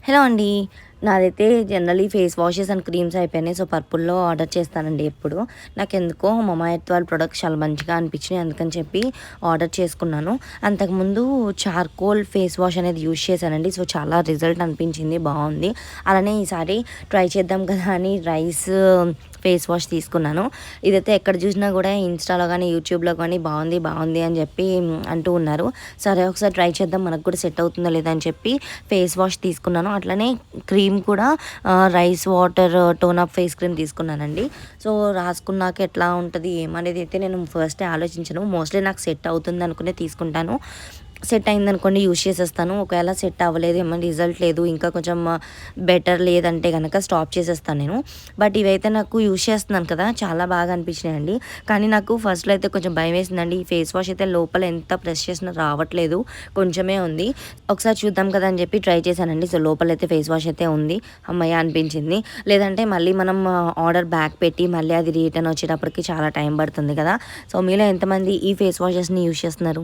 Hello అండి. నాదైతే generally face washes and creams అయిపోయినాయి. సో, పర్పుల్‌లో ఆర్డర్ చేస్తానండి ఎప్పుడు. నాకెందుకో మమాఎర్త్ వాళ్ళ ప్రొడక్ట్స్ చాలా మంచిగా అనిపించినాయి. అందుకని చెప్పి ఆర్డర్ చేసుకున్నాను. అంతకుముందు చార్కోల్ ఫేస్ వాష్ అనేది యూజ్ చేశానండి. సో, చాలా రిజల్ట్ అనిపించింది. బావుంది. అలానే ఈసారి ట్రై చేద్దాం కదా అని రైస్ ఫేస్ వాష్ తీసుకున్నాను. ఇదైతే ఎక్కడ చూసినా కూడా ఇన్‌స్టాలో గానీ, యూట్యూబ్‌లో గానీ బావుంది, బావుంది అని చెప్పి అంటూ ఉన్నారు. సరే ఒకసారి ట్రై చేద్దాం మనకు కూడా సెట్ అవుతుందో లేదా అని చెప్పి ఫేస్ వాష్ తీసుకున్నాను. అట్లనే క్రీమ్ కూడా rice water tone up face cream తీసుకున్నానండి. సో, రాసుకున్నాక ఎట్లా ఉంటది ఏమనేది అయితే నేను ఫస్టే ఆలోచించను. మోస్ట్‌లీ నాకు సెట్ అవుతుంది అనుకునే తీసుకుంటాను. సెట్ అయిందనుకోండి యూజ్ చేసేస్తాను. ఒకవేళ సెట్ అవ్వలేదు, ఏమైనా రిజల్ట్ లేదు, ఇంకా కొంచెం బెటర్ లేదంటే గనక స్టాప్ చేసేస్తాను నేను. బట్ ఇవైతే నాకు యూజ్ చేస్తున్నాను కదా! చాలా బాగా అనిపించినాయండి. కానీ నాకు ఫస్ట్‌లో అయితే కొంచెం భయమేసిందండి. ఈ ఫేస్ వాష్ అయితే లోపల ఎంత ప్రెస్ చేసినా రావట్లేదు. కొంచెమే ఉంది. ఒకసారి చూద్దాం కదా అని చెప్పి ట్రై చేశానండి. సో, లోపలైతే ఫేస్ వాష్ అయితే ఉంది. హమ్మయ్య అనిపించింది. లేదంటే మళ్ళీ మనం ఆర్డర్ బ్యాక్ పెట్టి మళ్ళీ అది రిటర్న్ వచ్చేటప్పటికి చాలా టైం పడుతుంది కదా! సో, మీలో ఎంతమంది ఈ ఫేస్ వాషెస్‌ని యూజ్ చేస్తున్నారు?